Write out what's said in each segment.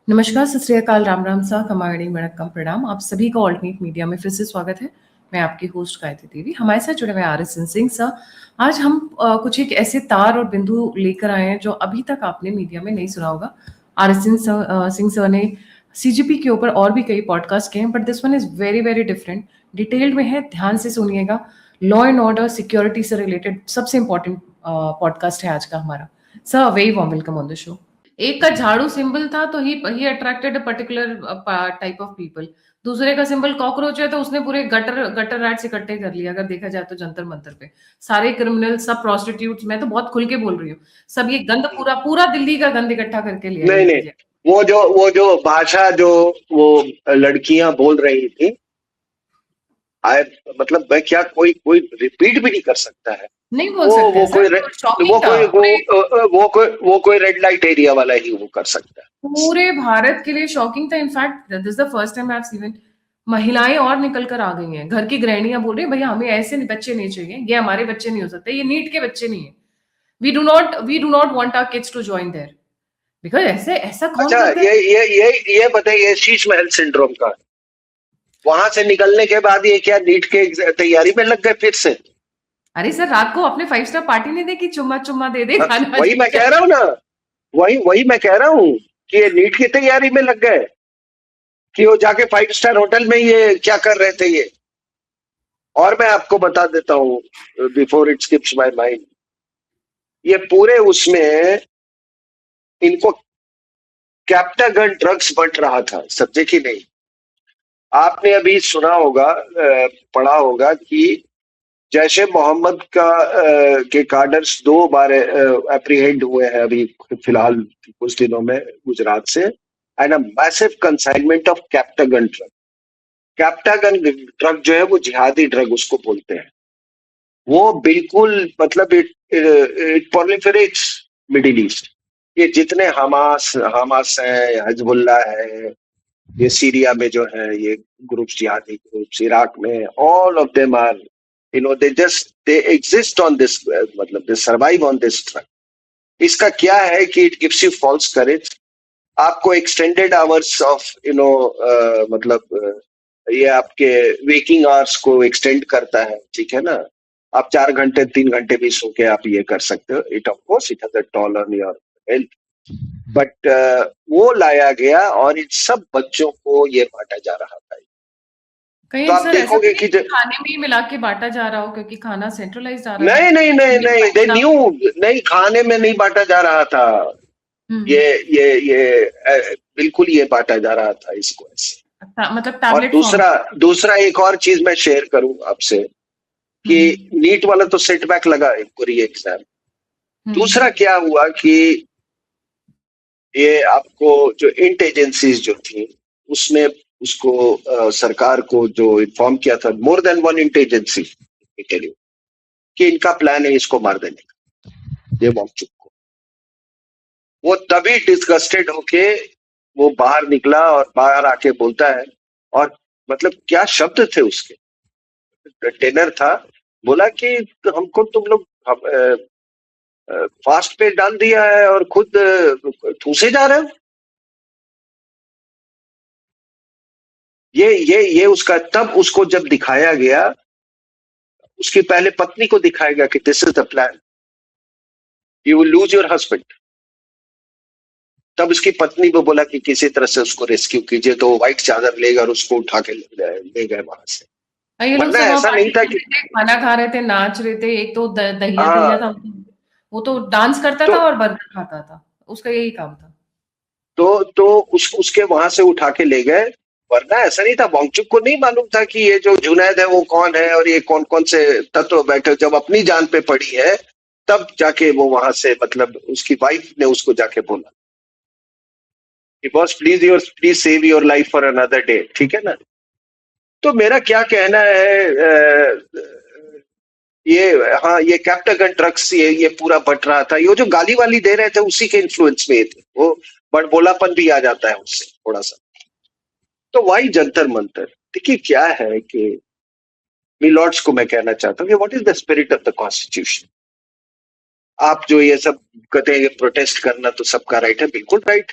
नमस्कार, सत श्री अकाल, राम राम सा, खमाड़ी वणक्कम प्रणाम। आप सभी का ऑल्टरनेट मीडिया में फिर से स्वागत है। मैं आपकी होस्ट गायत्री देवी। हमारे साथ जुड़े हुए आर.एस. सिंह सर। आज हम कुछ एक ऐसे तार और बिंदु लेकर आए हैं जो अभी तक आपने मीडिया में नहीं सुना होगा। आर.एस. सिंह सर ने सीजीपी के ऊपर और भी कई पॉडकास्ट किए हैं, but this one is very very different. Detailed में है, ध्यान से सुनिएगा। लॉ एंड ऑर्डर, सिक्योरिटी से रिलेटेड सबसे इंपॉर्टेंट पॉडकास्ट है आज का हमारा। Sir, very warm welcome on the show. एक का झाड़ू सिंबल था तो ही attracted a particular type of people. दूसरे का सिंबल कॉकरोच है तो उसने पूरे गटर गटर रैट्स इकट्ठे कर लिया। अगर देखा जाए तो जंतर मंतर पे सारे क्रिमिनल, सब प्रोस्टिट्यूट्स, मैं तो बहुत खुल के बोल रही हूँ, सब ये गंद पूरा पूरा दिल्ली का गंद इकट्ठा करके लिया। नहीं नहीं, वो जो भाषा जो वो लड़कियां बोल रही थी, आय मतलब मैं क्या कोई कोई रिपीट भी नहीं कर सकता है। नहीं बोल वो सकते वो सर, कोई वो शॉकिंग वो था। कोई वो कोई रेड लाइट एरिया वाला ही वो कर सकता है। पूरे भारत के लिए शॉकिंग था। In fact this is the first time I have seen महिलाएं और निकल कर आ गई हैं। घर की गृहिणियां बोल रही हैं, भैया हमें ऐसे बच्चे नहीं चाहिए, ये हमारे बच्चे नहीं हो सकते, ये नीट के बच्चे नहीं है। We do not want our kids to join there. Because ऐसे ऐसा कौन अच्छा, करता है? ये बताइए, शीश महल सिंड्रोम का वहां से निकलने के बाद ये क्या नीट के तैयारी में लग गए फिर से? अरे सर, रात को अपने 5 स्टार पार्टी नहीं देखी? चुम्मा चुम्मा दे दे खाना वही मैं कह रहा हूँ ना, वही मैं कह रहा हूँ कि ये नीट की तैयारी में लग गए कि वो जाके 5 स्टार होटल में ये क्या कर रहे थे ये। और मैं आपको बता देता हूँ before it skips my mind, ये पूरे उसमें इनको कैप्टागन ड्रग्स बंट रहा था, समझे कि नहीं? आपने अभी सुना होगा, पढ़ा होगा कि जैसे मोहम्मद के कार्डर्स 2 बार एप्रीहेंड हुए हैं अभी फिलहाल कुछ दिनों में गुजरात से, and a massive consignment of Captagon drug. Captagon drug जो है वो जिहादी ड्रग उसको बोलते हैं। वो बिल्कुल मतलब इट प्रोलिफरेट्स मिडिल ईस्ट। ये जितने हमास है, हिजबुल्ला है, ये सीरिया में जो है ये ग्रुप्स, जिहादी ग्रुप्स, इराक में, all of them are they exist on this, मतलब they survive on this drug. इसका क्या है कि it gives you false courage, आपको एक्सटेंडेड आवर्स ऑफ मतलब ये आपके वेकिंग आवर्स को एक्सटेंड करता है, ठीक है ना? आप 4 घंटे 3 घंटे भी सो के आप ये कर सकते हो। It of course it has a tall on your health, but वो लाया गया और इन सब बच्चों को ये बांटा जा रहा था। कहीं तो आप सर ऐसा देखोगे नहीं कि कि खाने में ही मिला के बांटा जा रहा हो, क्योंकि खाना सेंट्रलाइज्ड आ रहा नहीं है। नहीं नहीं नहीं, दे न्यू, नहीं खाने में नहीं बांटा जा रहा था। हम्म। ये बिल्कुल ये बांटा जा रहा था इसको ऐसे। मतलब और टैबलेट फॉर्म। दूसरा दूसरा एक और चीज मैं शेयर करूं आपसे कि हम्म। नीट वाला तो सेटबैक लगा पूरी एग्जाम। हम्म। दूसरा क्या हुआ कि ये आपको जो इंट एजेंसीज जो थी उसने उसको सरकार को जो इन्फॉर्म किया था, more than one int agency, कि इनका प्लान है इसको मार देने का, ये वाकचुक को। वो तभी डिस्गस्टेड होके वो बाहर निकला और बाहर आके बोलता है, और मतलब क्या शब्द थे उसके, टेनर था, बोला कि हमको तुम लोग फास्ट पे डाल दिया है और खुद ठूसे जा रहे हो। ये उसका, तब उसको जब दिखाया गया, उसकी पहले पत्नी को दिखाया गया कि this is the plan, you will lose your husband. तब उसकी पत्नी को बोला कि किसी तरह से उसको रेस्क्यू कीजिए, तो व्हाइट चादर लेकर उसको उठा के ले गए वहां से। ये लोग वरना सब वहाँ ऐसा नहीं पार्टी था कर कि रहे थे, खाना खा रहे थे, नाच रहे थे। एक तो दहिया दहिया हाँ। था, वो तो डांस करता तो था और बर्गर खाता था। उसका यही काम था। उसके वहां से उठा के ले गए। वरना ऐसा नहीं था, वांगचुक को नहीं मालूम था कि ये जो जुनैद है वो कौन है और ये कौन कौन से तत्व बैठे। जब अपनी जान पे पड़ी है तब जाके वो वहां से, मतलब उसकी वाइफ ने उसको जाके बोला कि boss please save your life for another day, ठीक है ना? तो मेरा क्या कहना है, ये, हाँ, ये कैप्टागन ड्रग्स ये पूरा बट रहा था। ये जो गाली वाली दे रहे थे उसी के इन्फ्लुएंस में थे वो, बड़बोलापन भी आ जाता है उससे थोड़ा सा। तो वही जंतर मंतर। देखिए क्या है कि मिलॉर्ड्स को मैं कहना चाहता हूँ कि what is the spirit of the constitution. आप जो ये सब कहते हैं प्रोटेस्ट करना तो सबका राइट है, बिल्कुल राइट।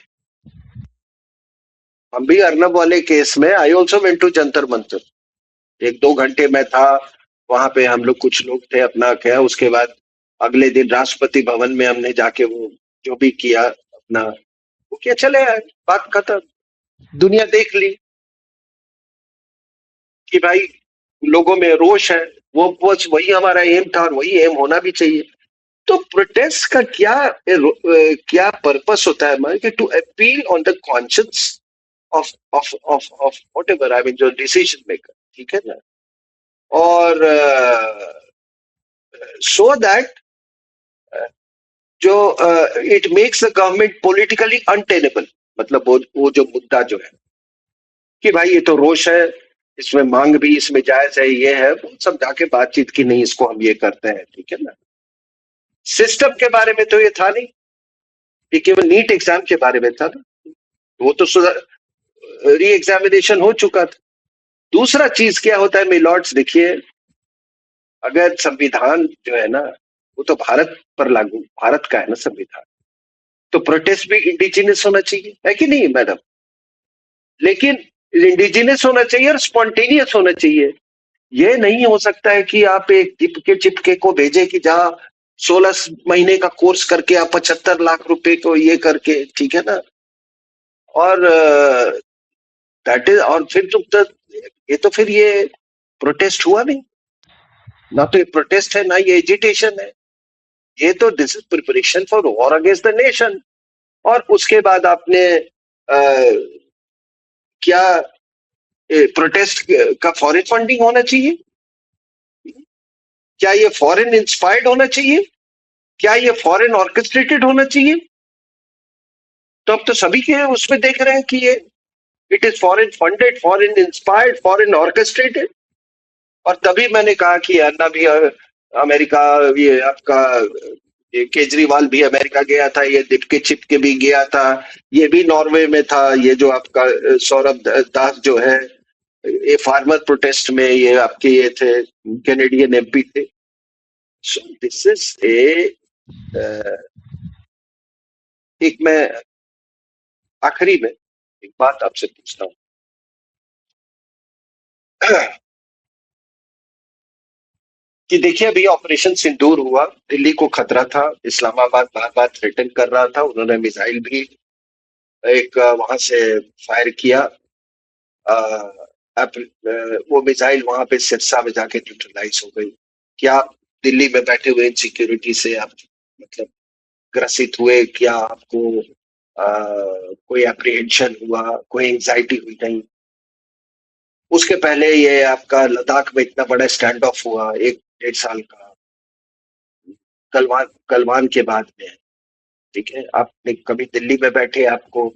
हम भी अर्नब वाले केस में I also went to Jantar Mantar, 1-2 घंटे में था वहां पे, हम लोग कुछ लोग थे अपना क्या, उसके बाद अगले दिन राष्ट्रपति भवन में हमने जाके वो जो भी किया अपना वो किया, चले आए, बात खत्म, दुनिया देख ली कि भाई लोगों में रोष है, वो बस वही हमारा एम था और वही एम होना भी चाहिए। तो प्रोटेस्ट का क्या पर्पस होता है कि to appeal on the conscience of whatever, I mean जो डिसीजन मेकर, ठीक है ना, और सो दैट जो it makes the government politically untenable, मतलब वो जो मुद्दा जो है कि भाई ये तो रोष है, इसमें मांग भी इसमें जायज है, ये है, वो सब जाके बातचीत की नहीं, इसको हम ये करते हैं, ठीक है ना। सिस्टम के बारे में तो ये था नहीं, ये केवल नीट एग्जाम के बारे में था ना, वो तो री एग्जामिनेशन हो चुका था। दूसरा चीज क्या होता है मिलॉर्ड्स, देखिए अगर संविधान जो है ना वो तो भारत पर लागू, भारत का है ना संविधान, तो प्रोटेस्ट भी इंडिजिनियस होना चाहिए, है कि नहीं मैडम? लेकिन इंडिजिनियस होना चाहिए और स्पॉन्टेनियस होना चाहिए। ये नहीं हो सकता है कि आप एक चिपके को भेजे कि जहां 16 महीने का कोर्स करके आप 75 लाख रुपए को ये करके, ठीक है ना, और दैट इज, और फिर ये तो फिर ये प्रोटेस्ट हुआ नहीं ना, तो ये प्रोटेस्ट है ना ये एजिटेशन है, ये तो this is preparation for war against the nation. और उसके बाद आपने क्या प्रोटेस्ट का फॉरेन फंडिंग होना चाहिए? क्या ये फॉरेन इंस्पायर्ड होना चाहिए? क्या ये फॉरेन ऑर्केस्ट्रेटेड होना चाहिए? तो अब तो सभी के उसमें देख रहे हैं कि ये it is foreign funded, foreign inspired, foreign orchestrated. और तभी मैंने कहा कि अन्ना भी अमेरिका, ये आपका ये केजरीवाल भी अमेरिका गया था, ये दिपके चिपके भी गया था, ये भी नॉर्वे में था, ये जो आपका सौरभ दास जो है ये फार्मर प्रोटेस्ट में ये आपके ये थे कैनेडियन एमपी थे। सो दिस इज एक मैं आखिरी में एक बात आपसे पूछता हूँ कि देखिए अभी ऑपरेशन सिंदूर हुआ, दिल्ली को खतरा था, इस्लामाबाद बार बार थ्रेटन कर रहा था, उन्होंने मिसाइल भी एक वहां से फायर किया, वो मिसाइल वहां पे सिरसा में जाके न्यूट्रलाइज हो गई। क्या दिल्ली में बैठे हुए इनसिक्योरिटी से आप मतलब ग्रसित हुए? क्या आपको कोई एप्रीहेंशन हुआ, कोई एंजाइटी हुई? नहीं। उसके पहले ये आपका लद्दाख में इतना बड़ा स्टैंड ऑफ हुआ 1-1.5 साल का, गलवान के बाद में, ठीक है, आपने कभी दिल्ली में बैठे आपको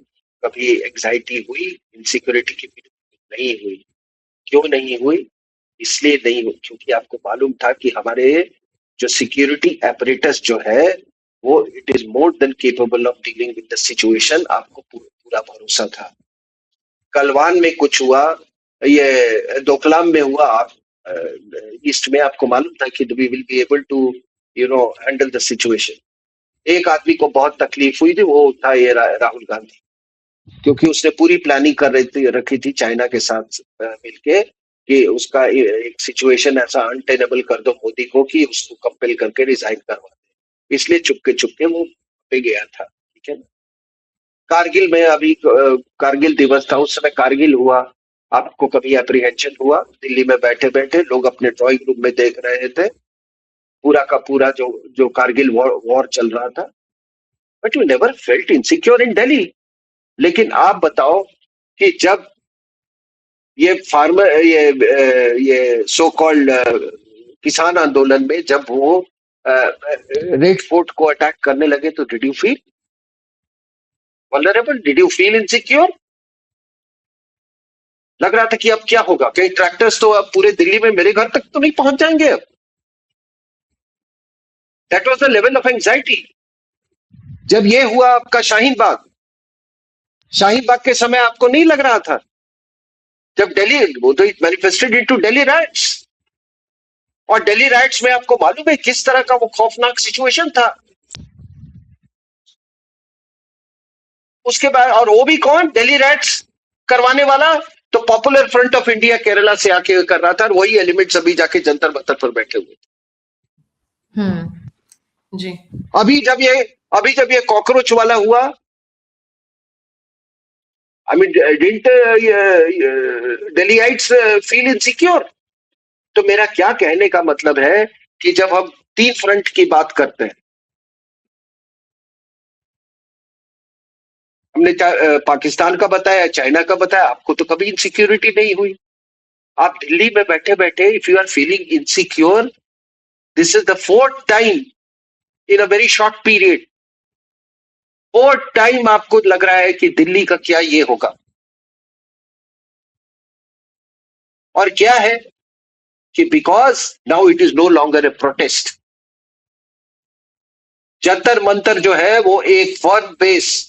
कभी एंजाइटी हुई इनसिक्योरिटी की? नहीं हुई। क्यों नहीं हुई? इसलिए नहीं हुई क्योंकि आपको मालूम था कि हमारे जो सिक्योरिटी एपरेटस जो है वो it is more than capable of dealing with the situation, आपको पूरा भरोसा था। कलवान में कुछ हुआ, ये दोकलाम में हुआ, आप ईस्ट में आपको मालूम था कि we will be able to handle the situation. एक आदमी को बहुत तकलीफ हुई थी, वो था ये राहुल गांधी, क्योंकि उसने पूरी प्लानिंग कर रखी थी चाइना के साथ मिलके कि उसका एक सिचुएशन ऐसा अनटेनेबल कर दो मोदी को कि उसको कंपेल करके रिजाइन करवा दे, इसलिए चुपके वो पे गया था, ठीक है ना। कारगिल में अभी कारगिल दिवस था, उस समय कारगिल हुआ, आपको कभी एप्रीहेंशन हुआ? दिल्ली में बैठे बैठे लोग अपने ड्राइंग रूम में देख रहे थे पूरा का पूरा जो कारगिल वॉर चल रहा था, but you never felt insecure in Delhi. लेकिन आप बताओ कि जब ये फार्मर ये सो कॉल्ड किसान आंदोलन में जब वो रेड फोर्ट को अटैक करने लगे, तो did you feel vulnerable? Did you feel insecure? लग रहा था कि अब क्या होगा, कई ट्रैक्टर्स तो अब पूरे दिल्ली में मेरे घर तक तो नहीं पहुंच जाएंगे अब। That was the level of anxiety. जब ये हुआ आपका शाहीन बाग के समय आपको नहीं लग रहा था? जब दिल्ली, वो तो it manifested into Delhi rights, और दिल्ली राइट्स में आपको मालूम है किस तरह का वो खौफनाक सिचुएशन था। उसके बाद, और वो भी कौन? दिल्ली राइट्स करवाने वाला तो popular front of India Kerala से आके कर रहा था, और वही एलिमेंट्स अभी जाके जंतर मंतर पर बैठे हुए थे। जी। अभी जब ये कॉकरोच वाला हुआ, I mean didn't Delhiites feel insecure? तो मेरा क्या कहने का मतलब है कि जब हम 3 फ्रंट की बात करते हैं, हमने पाकिस्तान का बताया, चाइना का बताया, आपको तो कभी इनसिक्योरिटी नहीं हुई। आप दिल्ली में बैठे बैठे if you are feeling insecure, this is the 4th time in a very short period, 4th time आपको लग रहा है कि दिल्ली का क्या ये होगा। और क्या है कि because now it is no longer a protest, Jantar Mantar जो है वो एक firm base,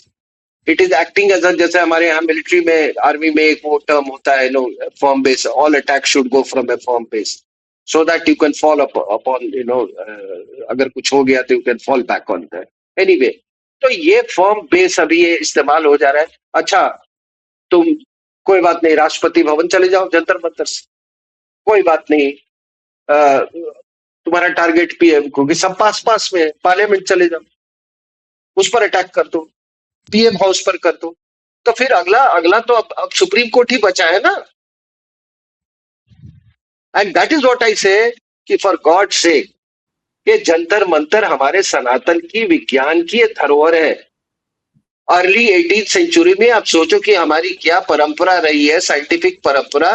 it is acting as जैसे हमारे यहाँ मिलिट्री में, आर्मी में एक वो टर्म होता है, no, firm base, all attack should go from a firm base so that you can fall upon, अगर कुछ हो गया तो you can fall back on that. Anyway, तो ये फर्म बेस अभी ये इस्तेमाल हो जा रहा है। अच्छा, तुम कोई बात नहीं, राष्ट्रपति भवन चले जाओ जंतर मंतर से, कोई बात नहीं, तुम्हारा टारगेट भी है क्योंकि सब पास पास में है, पार्लियामेंट चले जाओ, उस पर अटैक कर दो, पीएम हाउस पर कर दो। तो फिर अगला तो अब सुप्रीम कोर्ट ही बचा है ना। And that is what I से कि फॉर गॉड से, ये जंतर मंतर हमारे सनातन की, विज्ञान की धरोहर है। अर्ली 18th सेंचुरी में आप सोचो कि हमारी क्या परंपरा रही है, साइंटिफिक परंपरा,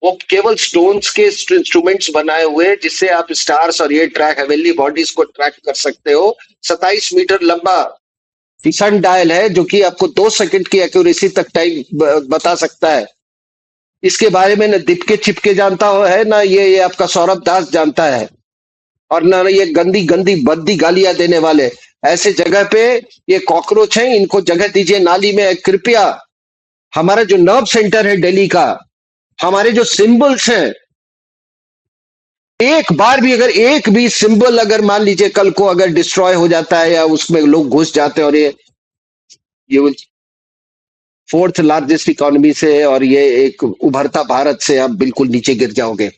वो केवल स्टोन्स के इंस्ट्रूमेंट्स बनाए हुए जिससे आप स्टार्स और ये ट्रैक, हेवनली बॉडीज को ट्रैक कर सकते हो। 27 मीटर लंबा सन डायल है जो कि आपको 2 सेकंड की एक्यूरेसी तक टाइम बता सकता है। इसके बारे में न दिपके चिपके जानता हो है, ना ये आपका सौरभ दास जानता है, और ना ये गंदी गंदी बद्दी गालियां देने वाले। ऐसे जगह पे ये कॉकरोच हैं, इनको जगह दीजिए नाली में कृपया। हमारा जो नर्व सेंटर है दिल्ली का, हमारे जो सिंबल्स हैं, एक बार भी अगर एक भी सिंबल अगर मान लीजिए कल को अगर डिस्ट्रॉय हो जाता है या उसमें लोग घुस जाते हैं, और ये 4th लार्जेस्ट इकोनॉमी से और ये एक उभरता भारत से आप बिल्कुल नीचे गिर जाओगे।